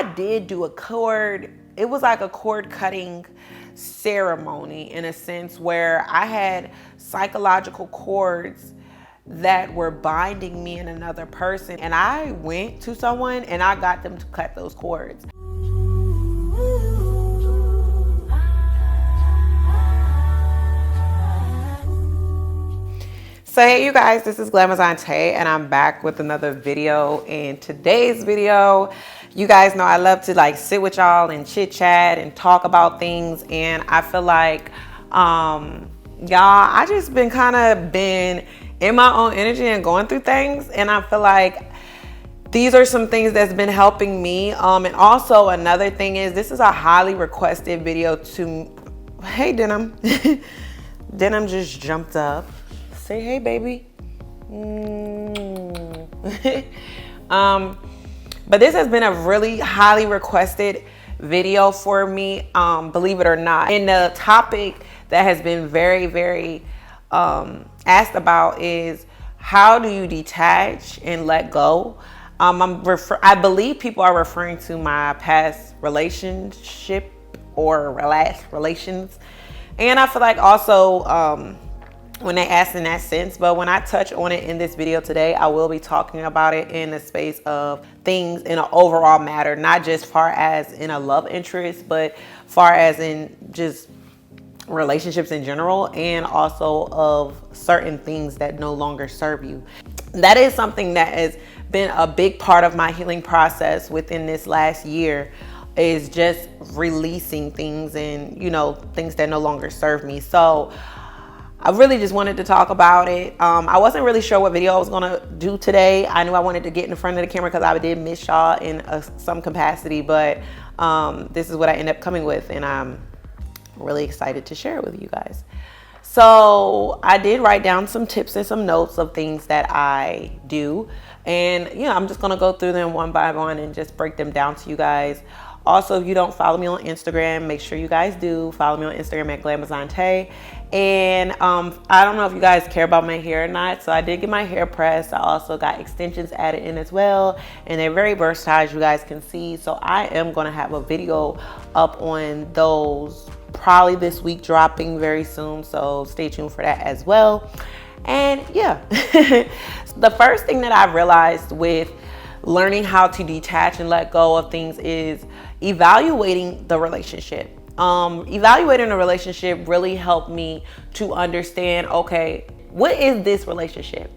I did do a cord. It was like a cord cutting ceremony in a sense where I had psychological cords that were binding me and another person. And I went to someone and I got them to cut those cords. So hey you guys, this is GLAM and I'm back with another video. In today's video, you guys know I love to like sit with y'all and chit chat and talk about things, and I feel like y'all, I just been in my own energy and going through things, and I feel like these are some things that's been helping me. And also another thing is, this is a highly requested video to, hey Denim. Denim just jumped up. Say hey baby. But this has been a really highly requested video for me, believe it or not. And the topic that has been very asked about is, how do you detach and let go? I believe people are referring to my past relationship or relations. And I feel like also when they ask in that sense, but when I touch on it in this video today, I will be talking about it in the space of things in an overall matter, not just far as in a love interest, but far as in just relationships in general, and also of certain things that no longer serve you. That is something that has been a big part of my healing process within this last year, is just releasing things and, you know, things that no longer serve me. So I really just wanted to talk about it. I wasn't really sure what video I was gonna do today. I knew I wanted to get in front of the camera because I did miss y'all in some capacity, but this is what I ended up coming with, and I'm really excited to share it with you guys. So I did write down some tips and some notes of things that I do, and I'm just gonna go through them one by one and just break them down to you guys. Also, if you don't follow me on Instagram, make sure you guys do follow me on Instagram at GLAM. And I don't know if you guys care about my hair or not, so I did get my hair pressed. I also got extensions added in as well, and they're very versatile, as you guys can see. So I am going to have a video up on those probably this week, dropping very soon, so stay tuned for that as well. And yeah, the first thing that I realized with learning how to detach and let go of things is evaluating the relationship. Evaluating a relationship really helped me to understand, okay, what is this relationship?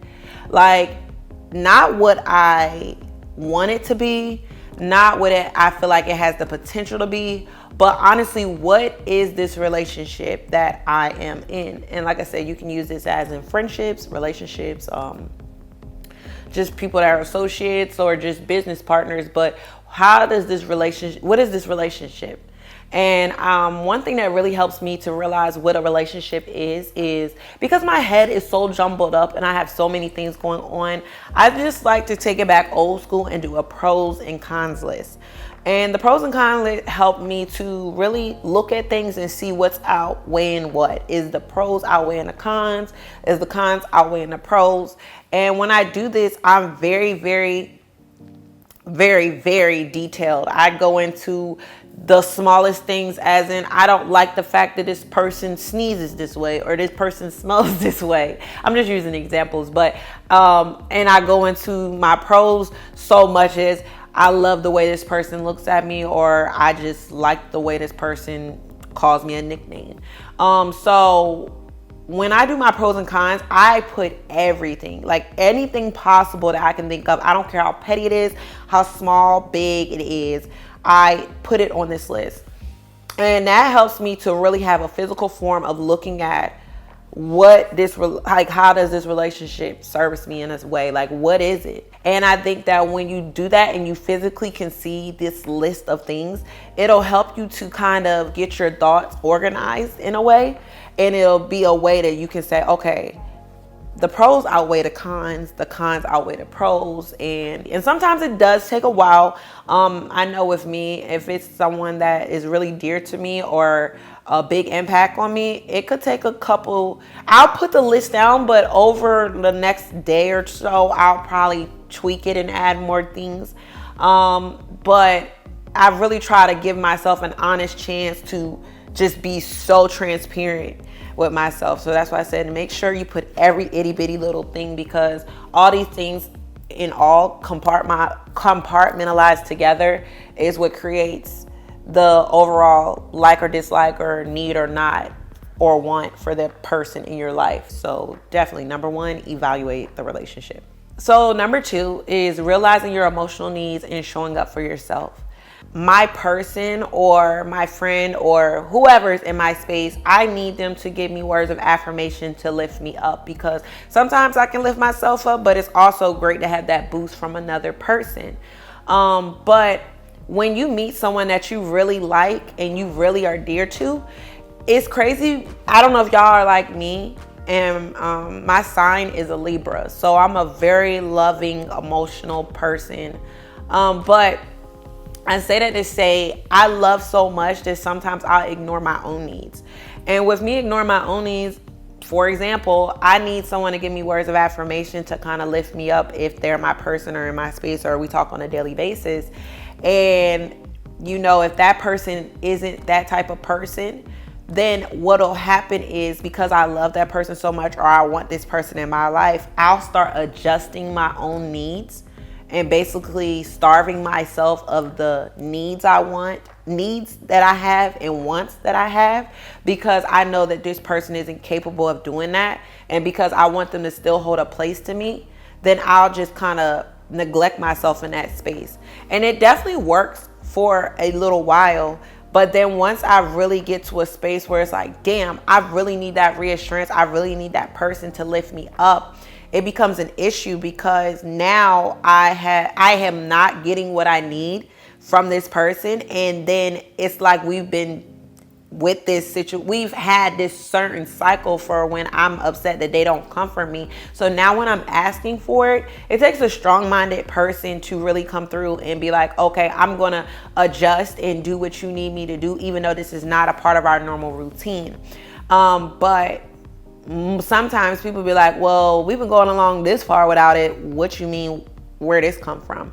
Like, not what I want it to be, not what I feel like it has the potential to be, but honestly, what is this relationship that I am in? And like I said, you can use this as in friendships, relationships, just people that are associates or just business partners. But what is this relationship? And one thing that really helps me to realize what a relationship is because my head is so jumbled up and I have so many things going on, I just like to take it back old school and do a pros and cons list. And the pros and cons list help me to really look at things and see what's outweighing what. Is the pros outweighing the cons? Is the cons outweighing the pros? And when I do this, I'm very detailed. I go into the smallest things, as in, I don't like the fact that this person sneezes this way or this person smells this way. I'm just using examples, but and I go into my pros so much as, I love the way this person looks at me, or I just like the way this person calls me a nickname. So when I do my pros and cons, I put everything, like anything possible that I can think of. I don't care how petty it is, how small, big it is. I put it on this list. And that helps me to really have a physical form of looking at how does this relationship service me in this way? Like, what is it? And I think that when you do that and you physically can see this list of things, it'll help you to kind of get your thoughts organized in a way. And it'll be a way that you can say, okay, the pros outweigh the cons outweigh the pros. And sometimes it does take a while. I know with me, if it's someone that is really dear to me or a big impact on me, it could take a couple. I'll put the list down, but over the next day or so, I'll probably tweak it and add more things. But I really try to give myself an honest chance to just be so transparent with myself. So that's why I said make sure you put every itty bitty little thing, because all these things in all compartmentalized together is what creates the overall like or dislike or need or not or want for the person in your life. So definitely, number one, evaluate the relationship. So number two is realizing your emotional needs and showing up for yourself. My person or my friend or whoever's in my space, I need them to give me words of affirmation to lift me up, because sometimes I can lift myself up, but it's also great to have that boost from another person. But when you meet someone that you really like and you really are dear to, it's crazy. I don't know if y'all are like me, and my sign is a Libra. So I'm a very loving, emotional person. But I say that to say I love so much that sometimes I'll ignore my own needs. And with me ignoring my own needs, for example, I need someone to give me words of affirmation to kind of lift me up if they're my person or in my space or we talk on a daily basis. And, you know, if that person isn't that type of person, then what'll happen is, because I love that person so much or I want this person in my life, I'll start adjusting my own needs and basically starving myself of the needs I want, needs that I have and wants that I have, because I know that this person isn't capable of doing that. And because I want them to still hold a place to me, then I'll just kind of neglect myself in that space. And it definitely works for a little while. But then once I really get to a space where it's like, damn, I really need that reassurance, I really need that person to lift me up, it becomes an issue, because now I am not getting what I need from this person. And then it's like we've been with this situation, we've had this certain cycle for when I'm upset that they don't comfort me. So now when I'm asking for it, it takes a strong-minded person to really come through and be like, okay, I'm gonna adjust and do what you need me to do, even though this is not a part of our normal routine. But sometimes people be like, well, we've been going along this far without it. What you mean, where this come from?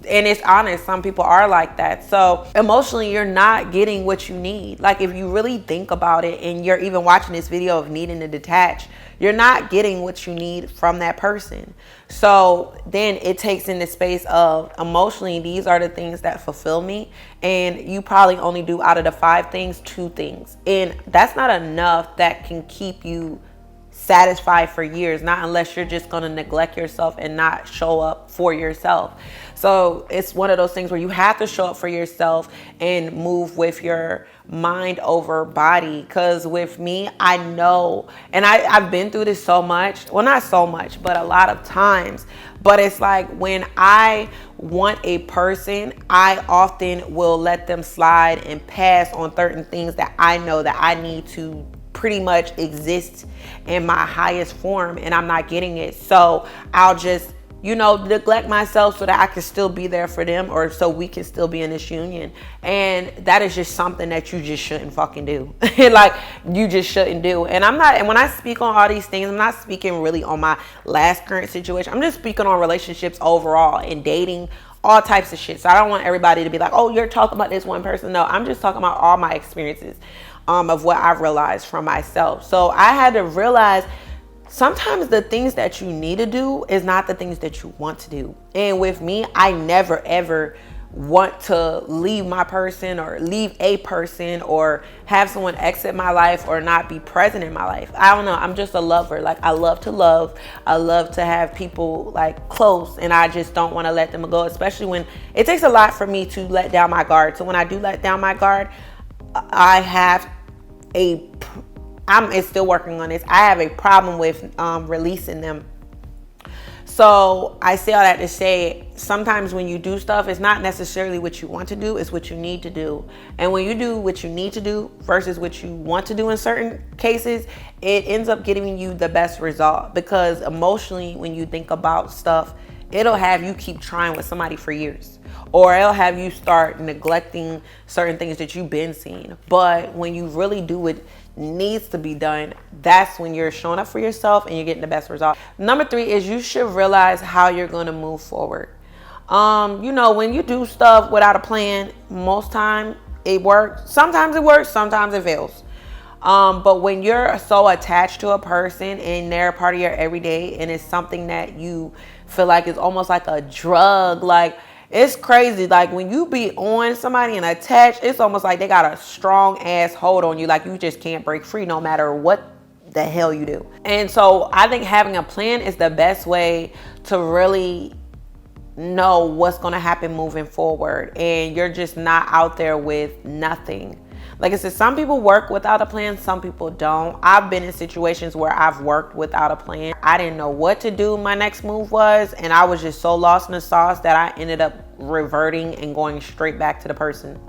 And it's honest, some people are like that. So emotionally, you're not getting what you need. Like, if you really think about it and you're even watching this video of needing to detach, you're not getting what you need from that person. So then it takes in the space of emotionally, these are the things that fulfill me. And you probably only do out of the 5 things, 2 things. And that's not enough that can keep you satisfied for years, not unless you're just going to neglect yourself and not show up for yourself. So it's one of those things where you have to show up for yourself and move with your mind over body. Because with me, I know, and I've been through this so much, well, not so much, but a lot of times. But it's like when I want a person, I often will let them slide and pass on certain things that I know that I need to pretty much exist in my highest form, and I'm not getting it. So I'll just, neglect myself so that I can still be there for them, or so we can still be in this union. And that is just something that you just shouldn't fucking do. Like, you just shouldn't do. And when I speak on all these things, I'm not speaking really on my last current situation. I'm just speaking on relationships overall and dating, all types of shit. So I don't want everybody to be like, oh, you're talking about this one person. No, I'm just talking about all my experiences of what I've realized from myself. So I had to realize sometimes the things that you need to do is not the things that you want to do. And with me, I never ever want to leave my person or leave a person or have someone exit my life or not be present in my life. I don't know. I'm just a lover. Like, I love to love. I love to have people like close, and I just don't want to let them go, especially when it takes a lot for me to let down my guard. So when I do let down my guard, it's still working on this. I have a problem with releasing them. So I say all that to say, sometimes when you do stuff, it's not necessarily what you want to do, it's what you need to do. And when you do what you need to do versus what you want to do in certain cases, it ends up giving you the best result. Because emotionally, when you think about stuff, it'll have you keep trying with somebody for years. Or it'll have you start neglecting certain things that you've been seeing. But when you really do what needs to be done, that's when you're showing up for yourself and you're getting the best result. Number 3 is you should realize how you're going to move forward. You know, when you do stuff without a plan, most time it works. Sometimes it works, sometimes it fails. But when you're so attached to a person and they're a part of your everyday, and it's something that you feel like is almost like a drug, like it's crazy. Like when you be on somebody and attached, it's almost like they got a strong ass hold on you. Like you just can't break free no matter what the hell you do. And so I think having a plan is the best way to really know what's going to happen moving forward, and you're just not out there with nothing. Like I said, some people work without a plan, some people don't. I've been in situations where I've worked without a plan. I didn't know what to do my next move was, and I was just so lost in the sauce that I ended up reverting and going straight back to the person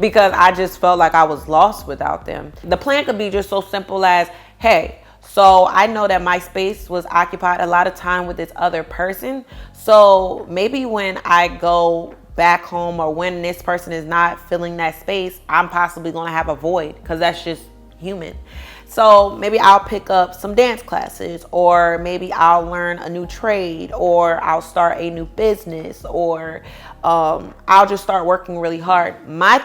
because I just felt like I was lost without them. The plan could be just so simple as, hey, so I know that my space was occupied a lot of time with this other person. So maybe when I go back home, or when this person is not filling that space, I'm possibly going to have a void, because that's just human. So maybe I'll pick up some dance classes, or maybe I'll learn a new trade, or I'll start a new business, or I'll just start working really hard. My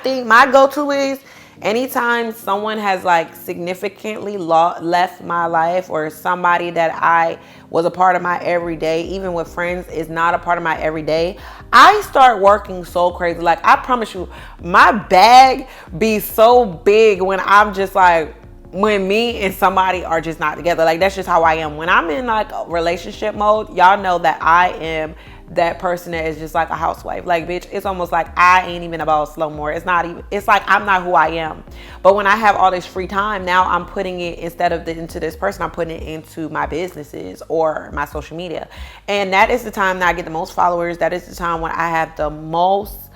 go-to is, anytime someone has like significantly left my life, or somebody that I was a part of my everyday, even with friends, is not a part of my everyday, I start working so crazy. Like I promise you, my bag be so big when I'm just like, when me and somebody are just not together. Like that's just how I am. When I'm in like a relationship mode, y'all know that I am that person that is just like a housewife. Like, bitch, it's almost like I ain't even about slow more. It's like I'm not who I am. But when I have all this free time, now I'm putting it, instead of into this person, I'm putting it into my businesses or my social media. And that is the time that I get the most followers. That is the time when I have the most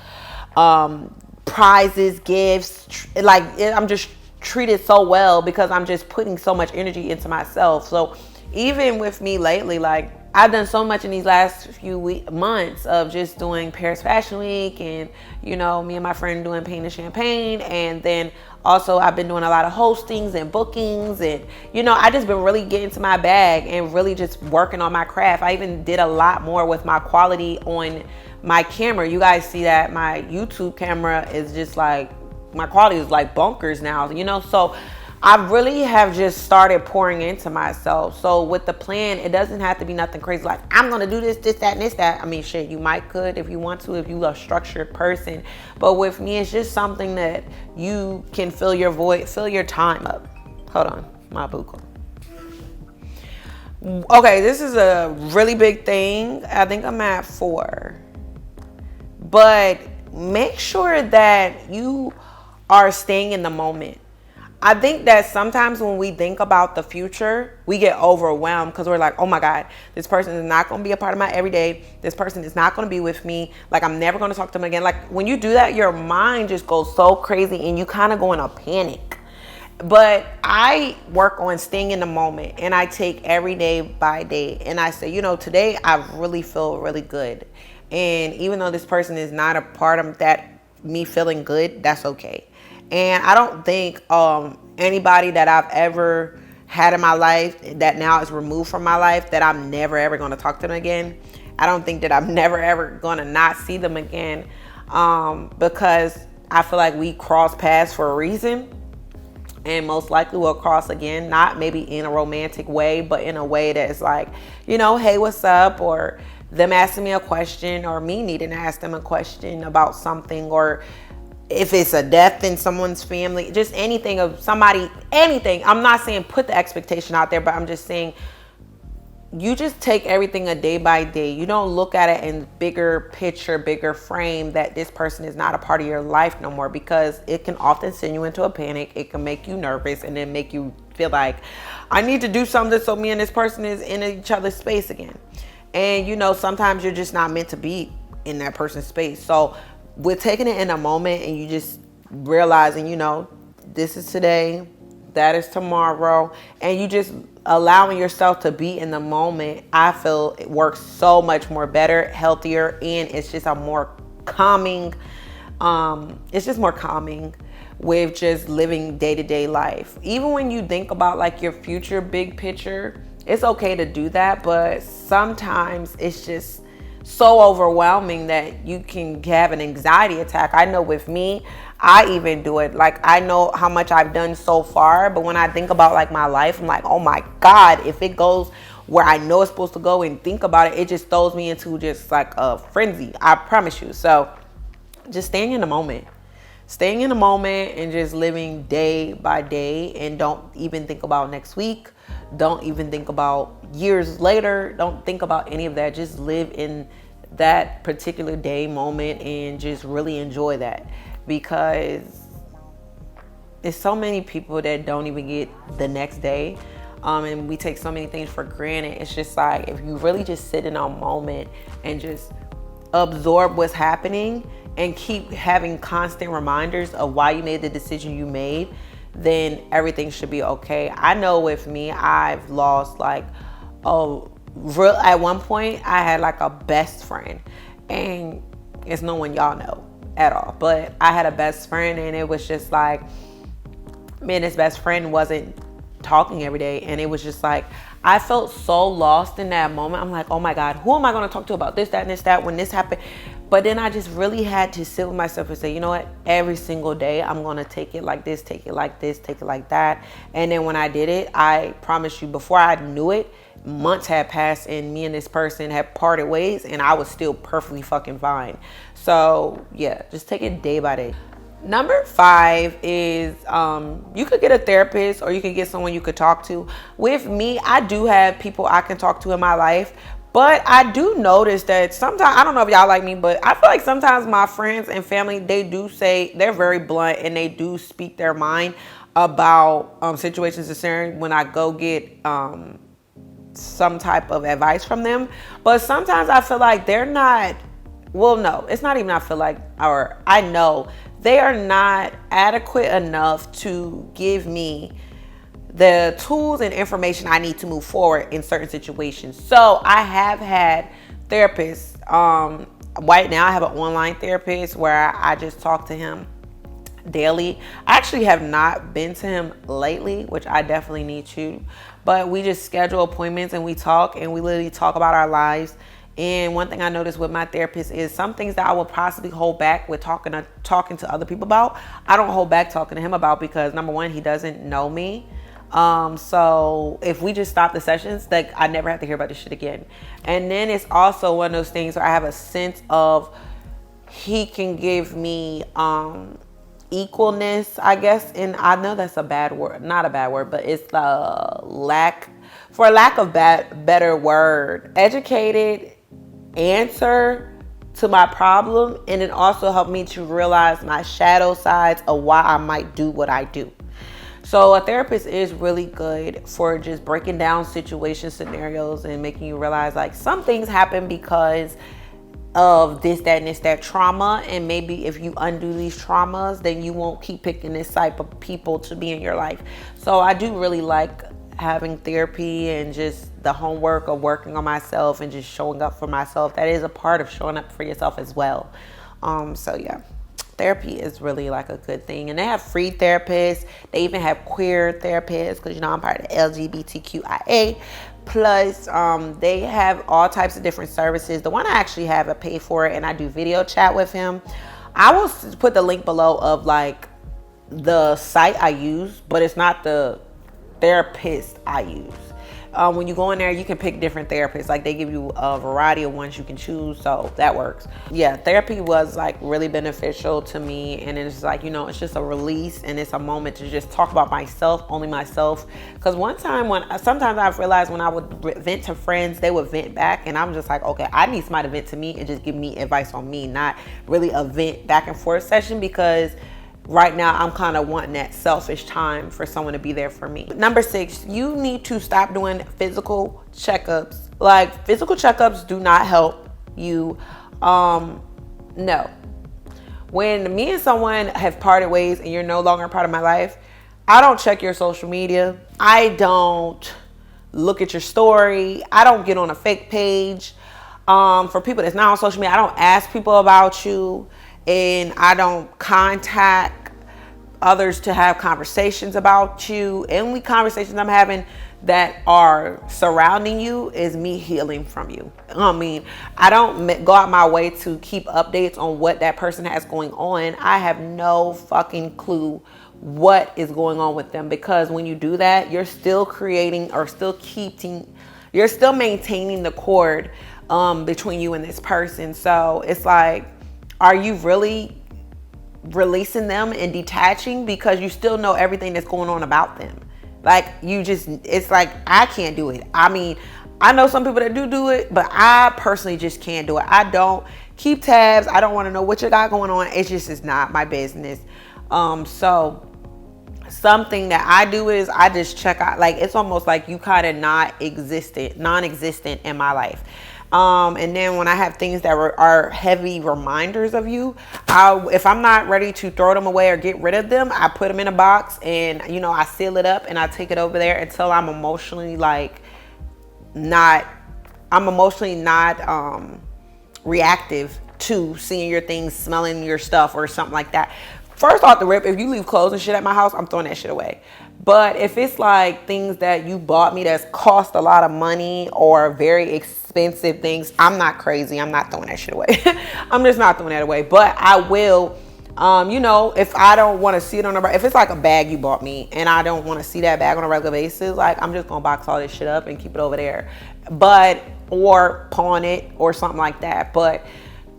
prizes, gifts. Like I'm just treated so well because I'm just putting so much energy into myself. So even with me lately, like I've done so much in these last few months of just doing Paris Fashion Week, and you know, me and my friend doing Pain and Champagne, and then also I've been doing a lot of hostings and bookings, and you know, I just been really getting to my bag and really just working on my craft. I even did a lot more with my quality on my camera. You guys see that my YouTube camera is just like, my quality is like bonkers now, you know. So I really have just started pouring into myself. So with the plan, it doesn't have to be nothing crazy like I'm gonna do this, that, and this, that. I mean, shit, you could if you want to, if you a structured person. But with me, it's just something that you can fill your void, fill your time up. Hold on, my buco. Okay, this is a really big thing. I think I'm at 4. But make sure that you are staying in the moment. I think that sometimes when we think about the future, we get overwhelmed because we're like, oh my God, this person is not going to be a part of my everyday. This person is not going to be with me. Like, I'm never going to talk to them again. Like, when you do that, your mind just goes so crazy and you kind of go in a panic. But I work on staying in the moment, and I take every day by day. And I say, you know, today I really feel really good. And even though this person is not a part of that, me feeling good, that's okay. And I don't think anybody that I've ever had in my life that now is removed from my life, that I'm never ever going to talk to them again. I don't think that I'm never ever going to not see them again, because I feel like we cross paths for a reason, and most likely we'll cross again, not maybe in a romantic way, but in a way that's like, you know, hey, what's up? Or them asking me a question, or me needing to ask them a question about something, or if it's a death in someone's family, just anything of somebody, anything. I'm not saying put the expectation out there, but I'm just saying you just take everything a day by day. You don't look at it in bigger picture, bigger frame, that this person is not a part of your life no more, because it can often send you into a panic. It can make you nervous, and then make you feel like I need to do something so me and this person is in each other's space again. And you know, sometimes you're just not meant to be in that person's space. So with taking it in a moment, and you just realizing, you know, this is today, that is tomorrow, and you just allowing yourself to be in the moment, I feel it works so much more better, healthier, and it's just a more calming, it's just more calming with just living day-to-day life. Even when you think about like your future big picture, it's okay to do that, but sometimes it's just so overwhelming that you can have an anxiety attack. I know with me, I even do it. Like, I know how much I've done so far, but when I think about like my life, I'm like, oh my God, if it goes where I know it's supposed to go and think about it, it just throws me into just like a frenzy. I promise you. So just staying in the moment. Staying in the moment and just living day by day, and don't even think about next week. Don't even think about years later. Don't think about any of that. Just live in that particular day, moment, and just really enjoy that, because there's so many people that don't even get the next day. And we take so many things for granted. It's just like, if you really just sit in a moment and just absorb what's happening and keep having constant reminders of why you made the decision you made, then everything should be okay. I know with me, I've lost like, at one point I had like a best friend, and it's no one y'all know at all, but I had a best friend, and it was just like, man, this best friend wasn't talking every day, and it was just like, I felt so lost in that moment. I'm like, oh my God, who am I going to talk to about this, that, and this, that, when this happened? But then I just really had to sit with myself and say, you know what? Every single day, I'm going to take it like this, take it like this, take it like that. And then when I did it, I promise you, before I knew it, months had passed and me and this person had parted ways, and I was still perfectly fucking fine. So yeah, just take it day by day. Number 5 is you could get a therapist, or you could get someone you could talk to. With me, I do have people I can talk to in my life, but I do notice that sometimes, I don't know if y'all like me, but I feel like sometimes my friends and family, they do say, they're very blunt, and they do speak their mind about situations and scenarios when I go get some type of advice from them. But sometimes I feel like they're not, well, no, it's not even I feel like, or I know they are not adequate enough to give me the tools and information I need to move forward in certain situations. So I have had therapists. Right now I have an online therapist where I just talk to him daily. I actually have not been to him lately, which I definitely need to, but we just schedule appointments and we talk, and we literally talk about our lives. And one thing I noticed with my therapist is some things that I will possibly hold back with talking to other people about, I don't hold back talking to him about, because number one, he doesn't know me. So if we just stop the sessions, like, I never have to hear about this shit again. And then it's also one of those things where I have a sense of, he can give me equalness, I guess. And I know that's a bad word, not a bad word, but it's the lack of better word, educated answer to my problem. And it also helped me to realize my shadow sides of why I might do what I do. So a therapist is really good for just breaking down situation scenarios and making you realize, like, some things happen because of this, that, and this, that trauma. And maybe if you undo these traumas, then you won't keep picking this type of people to be in your life. So I do really like having therapy and just the homework of working on myself and just showing up for myself. That is a part of showing up for yourself as well. So yeah, therapy is really like a good thing. And they have free therapists. They even have queer therapists, because, you know, I'm part of the LGBTQIA plus. They have all types of different services. The one I actually have, I pay for it, and I do video chat with him. I will put the link below of like the site I use, but it's not the therapist I use. When you go in there, you can pick different therapists. Like, they give you a variety of ones you can choose, so that works. Yeah, therapy was like really beneficial to me, and it's like, you know, it's just a release, and it's a moment to just talk about myself, only myself. Because sometimes I've realized when I would vent to friends, they would vent back, and I'm just like, okay, I need somebody to vent to me and just give me advice on me, not really a vent back and forth session, because right now I'm kind of wanting that selfish time for someone to be there for me. Number 6, you need to stop doing physical checkups. Like, physical checkups do not help you. No. When me and someone have parted ways and you're no longer a part of my life, I don't check your social media. I don't look at your story. I don't get on a fake page. For people that's not on social media, I don't ask people about you. And I don't contact others to have conversations about you. Only conversations I'm having that are surrounding you is me healing from you. I mean, I don't go out my way to keep updates on what that person has going on. I have no fucking clue what is going on with them, because when you do that, you're still creating or you're still maintaining the cord between you and this person. So it's like, are you really releasing them and detaching because you still know everything that's going on about them? Like, it's like, I can't do it. I mean, I know some people that do it, but I personally just can't do it. I don't keep tabs. I don't want to know what you got going on. It's just, it's not my business. So something that I do is I just check out, like, it's almost like you kind of non-existent in my life. And then when I have things that are heavy reminders of you, if I'm not ready to throw them away or get rid of them, I put them in a box and, I seal it up and I take it over there until I'm emotionally not reactive to seeing your things, smelling your stuff or something like that. First off the rip, if you leave clothes and shit at my house, I'm throwing that shit away. But if it's like things that you bought me that's cost a lot of money or very expensive things, I'm not crazy. I'm not throwing that shit away. I'm just not throwing that away. But I will, if I don't want to see it if it's like a bag you bought me and I don't want to see that bag on a regular basis, like, I'm just going to box all this shit up and keep it over there. Or pawn it or something like that. But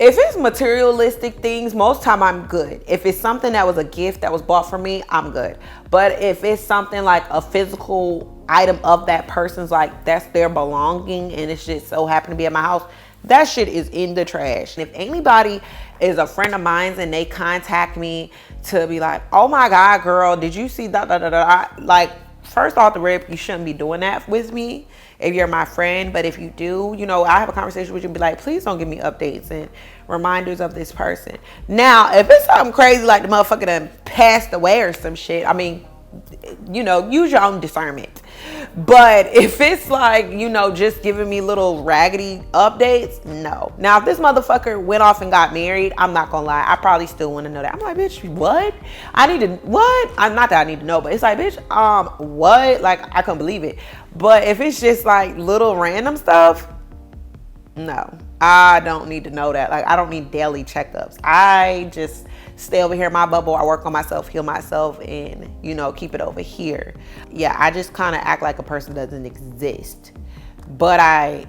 if it's materialistic things, most time I'm good. If it's something that was a gift that was bought for me, I'm good. But if it's something like a physical item of that person's, like, that's their belonging and it's just so happened to be at my house, that shit is in the trash. If anybody is a friend of mine and they contact me to be like, oh my God, girl, did you see that? Like, first off the rip, you shouldn't be doing that with me if you're my friend. But if you do, I have a conversation with you and be like, please don't give me updates and reminders of this person. Now, if it's something crazy like the motherfucker done passed away or some shit, I mean, use your own discernment. But if it's like, just giving me little raggedy updates, no. Now, if this motherfucker went off and got married, I'm not gonna lie, I probably still want to know that. I'm like, bitch, what? Not that I need to know, but it's like, bitch, what? Like, I couldn't believe it. But if it's just like little random stuff, no, I don't need to know that. Like, I don't need daily checkups. I just stay over here in my bubble. I work on myself, heal myself, and, keep it over here. Yeah, I just kind of act like a person doesn't exist. But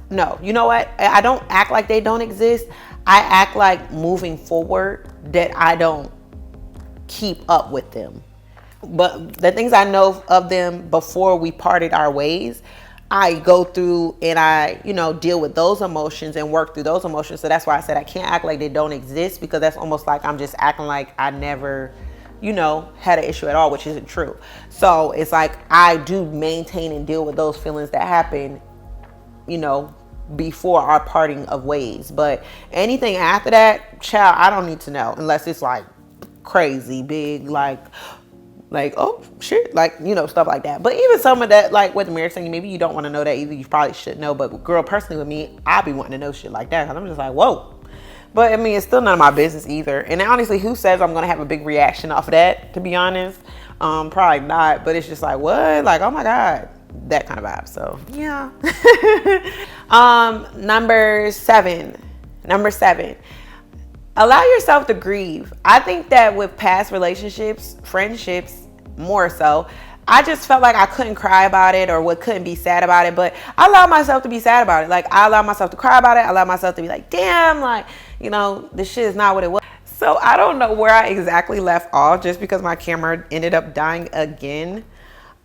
no, you know what? I don't act like they don't exist. I act like moving forward that I don't keep up with them. But the things I know of them before we parted our ways, I go through and I, deal with those emotions and work through those emotions. So that's why I said I can't act like they don't exist, because that's almost like I'm just acting like I never, had an issue at all, which isn't true. So it's like I do maintain and deal with those feelings that happen, before our parting of ways. But anything after that, child, I don't need to know unless it's like crazy big, like, oh shit, like, stuff like that. But even some of that, like with the marriage thing, maybe you don't want to know that either. You probably should know. But girl, personally with me, I be wanting to know shit like that, because I'm just like, whoa. But I mean, it's still none of my business either. And honestly, who says I'm gonna have a big reaction off of that, to be honest? Probably not. But it's just like, what? Like, oh my God, that kind of vibe. So yeah. Number seven. Allow yourself to grieve. I think that with past relationships, friendships, more so, I just felt like I couldn't cry about it or couldn't be sad about it. But I allowed myself to be sad about it. Like, I allowed myself to cry about it. I allowed myself to be like, damn, like, this shit is not what it was. So I don't know where I exactly left off, just because my camera ended up dying again.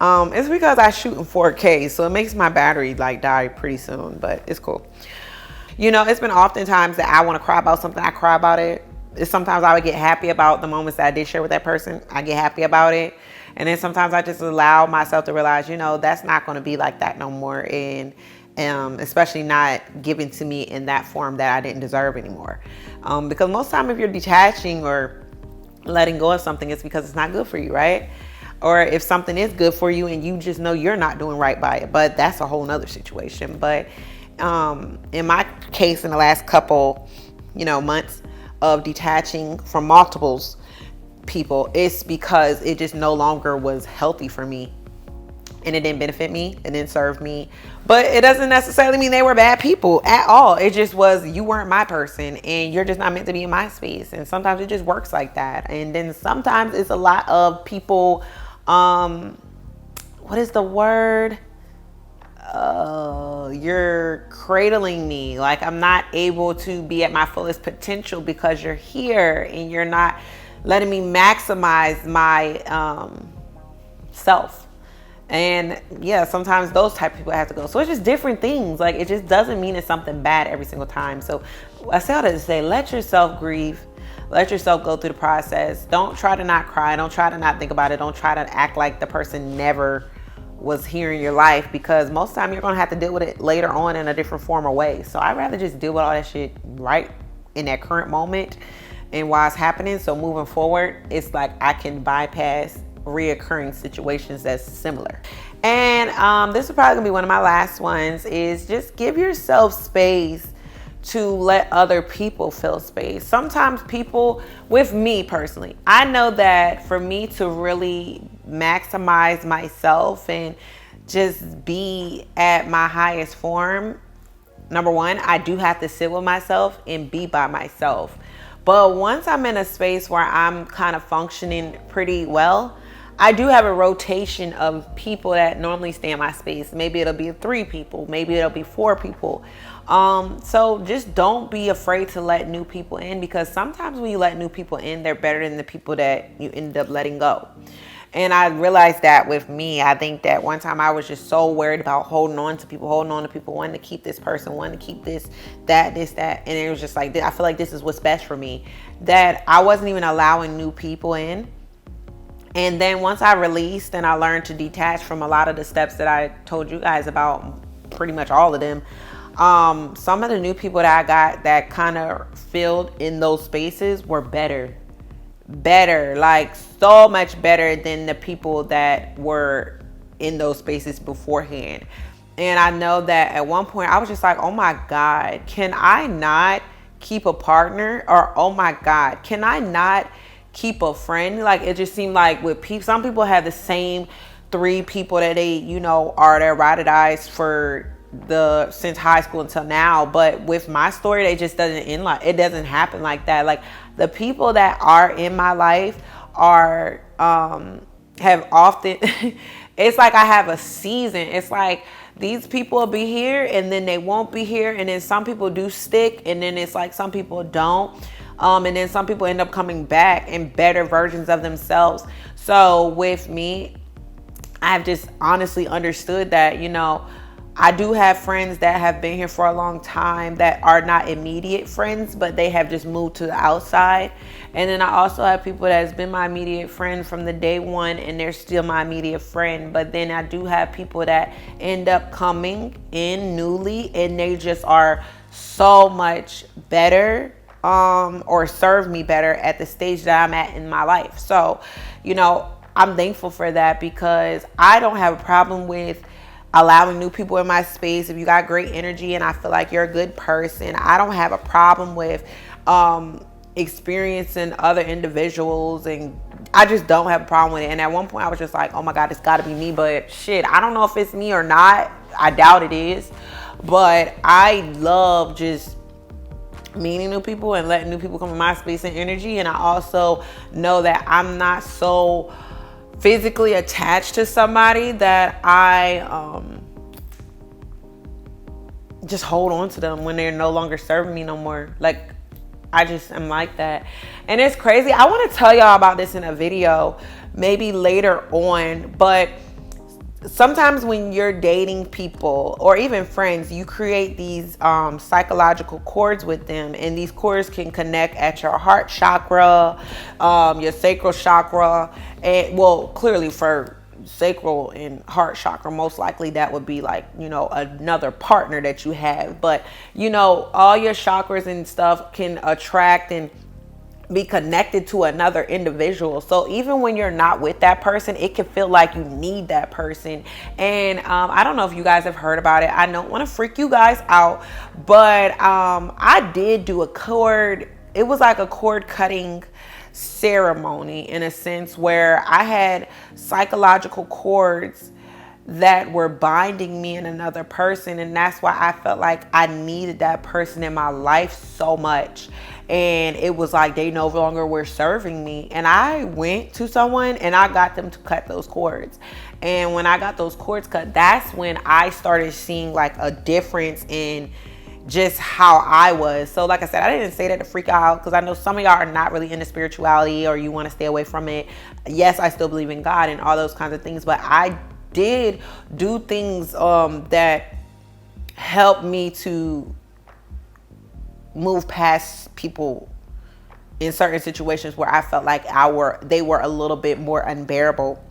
It's because I shoot in 4K, so it makes my battery die pretty soon, but it's cool. It's been oftentimes that I want to cry about something, I cry about it. Sometimes I would get happy about the moments that I did share with that person. I get happy about it. And then sometimes I just allow myself to realize, that's not going to be like that no more. And especially not given to me in that form that I didn't deserve anymore. Because most time if you're detaching or letting go of something, it's because it's not good for you, right? Or if something is good for you and you just know you're not doing right by it. But that's a whole nother situation. But in my case, in the last couple, months of detaching from multiples, people, it's because it just no longer was healthy for me, and it didn't benefit me, it didn't serve me. But it doesn't necessarily mean they were bad people at all. It just was, you weren't my person, and you're just not meant to be in my space. And sometimes it just works like that. And then sometimes it's a lot of people, what is the word? You're cradling me. Like, I'm not able to be at my fullest potential because you're here, and you're not letting me maximize my self. And yeah, sometimes those type of people have to go. So it's just different things. Like, it just doesn't mean it's something bad every single time. So I say all that to say, let yourself grieve. Let yourself go through the process. Don't try to not cry. Don't try to not think about it. Don't try to act like the person never was here in your life, because most of the time you're going to have to deal with it later on in a different form or way. So I'd rather just deal with all that shit right in that current moment and while it's happening. So moving forward, it's like I can bypass reoccurring situations that's similar. And this is probably gonna be one of my last ones, is just give yourself space to let other people fill space. Sometimes people, with me personally, I know that for me to really maximize myself and just be at my highest form, number one, I do have to sit with myself and be by myself. But once I'm in a space where I'm kind of functioning pretty well, I do have a rotation of people that normally stay in my space. Maybe it'll be 3 people, maybe it'll be 4 people. So just don't be afraid to let new people in, because sometimes when you let new people in, they're better than the people that you end up letting go. And I realized that with me. I think that one time I was just so worried about holding on to people, wanting to keep this person, wanting to keep this, that. And it was just like, I feel like this is what's best for me, that I wasn't even allowing new people in. And then once I released and I learned to detach from a lot of the steps that I told you guys about, pretty much all of them, some of the new people that I got that kind of filled in those spaces were better, like so much better than the people that were in those spaces beforehand. And I know that at one point I was just like, oh my God, can I not keep a partner? Or, oh my God, can I not keep a friend? Like, it just seemed like with people, some people have the same 3 people that they, are their ride or dies for since high school until now. But with my story, it just doesn't end like, it doesn't happen like that. Like, the people that are in my life are have often it's like I have a season. It's like these people will be here and then they won't be here, and then some people do stick, and then it's like some people don't. And then some people end up coming back in better versions of themselves. So with me, I've just honestly understood that, I do have friends that have been here for a long time that are not immediate friends, but they have just moved to the outside. And then I also have people that's been my immediate friend from the day one, and they're still my immediate friend. But then I do have people that end up coming in newly, and they just are so much better, or serve me better at the stage that I'm at in my life. So, I'm thankful for that, because I don't have a problem with allowing new people in my space. If you got great energy and I feel like you're a good person, I don't have a problem with experiencing other individuals, and I just don't have a problem with it. And at one point I was just like, oh my God, it's gotta be me. But shit, I don't know if it's me or not. I doubt it is. But I love just meeting new people and letting new people come in my space and energy. And I also know that I'm not so physically attached to somebody that I just hold on to them when they're no longer serving me no more. Like, I just am like that. And it's crazy. I want to tell y'all about this in a video maybe later on, but sometimes when you're dating people or even friends, you create these psychological cords with them, and these cords can connect at your heart chakra, your sacral chakra, and well, clearly for sacral and heart chakra, most likely that would be like, another partner that you have. But all your chakras and stuff can attract and be connected to another individual. So even when you're not with that person, it can feel like you need that person. And I don't know if you guys have heard about it. I don't want to freak you guys out, but I did do a cord. It was like a cord cutting ceremony, in a sense where I had psychological cords that were binding me and another person, and that's why I felt like I needed that person in my life so much. And it was like they no longer were serving me, and I went to someone and I got them to cut those cords. And when I got those cords cut, that's when I started seeing like a difference in just how I was. So like I said, I didn't say that to freak out, because I know some of y'all are not really into spirituality or you want to stay away from it. Yes, I still believe in God and all those kinds of things, but I did do things that helped me to move past people in certain situations where I felt like they were a little bit more unbearable.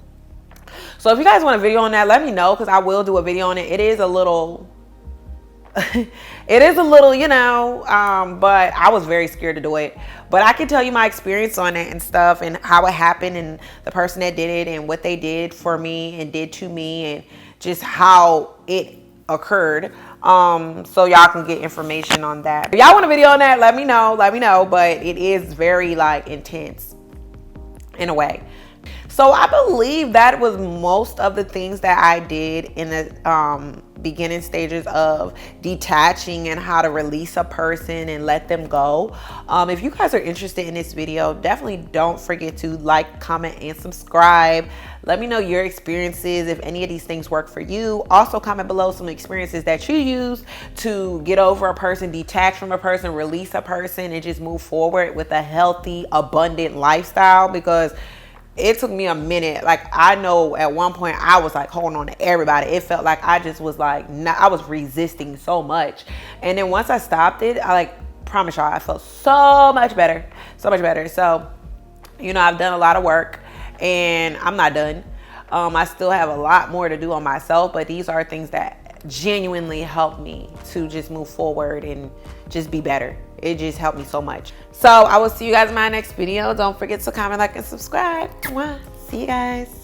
So if you guys want a video on that, let me know, because I will do a video on it. It is a little you know, but I was very scared to do it. But I can tell you my experience on it and stuff, and how it happened, and the person that did it, and what they did for me and did to me, and just how it occurred. So y'all can get information on that. If y'all want a video on that, let me know. But it is very like intense in a way. So I believe that was most of the things that I did in the beginning stages of detaching and how to release a person and let them go. If you guys are interested in this video, definitely don't forget to like, comment, and subscribe. Let me know your experiences, if any of these things work for you. Also comment below some experiences that you use to get over a person, detach from a person, release a person, and just move forward with a healthy, abundant lifestyle. Because it took me a minute. Like, I know at one point I was like holding on to everybody. It felt like I just was like, I was resisting so much. And then once I stopped it, I promise y'all, I felt so much better. So, you know, I've done a lot of work and I'm not done. I still have a lot more to do on myself, but these are things that genuinely helped me to just move forward and just be better. It just helped me so much. So I will see you guys in my next video. Don't forget to comment, like, and subscribe. See you guys.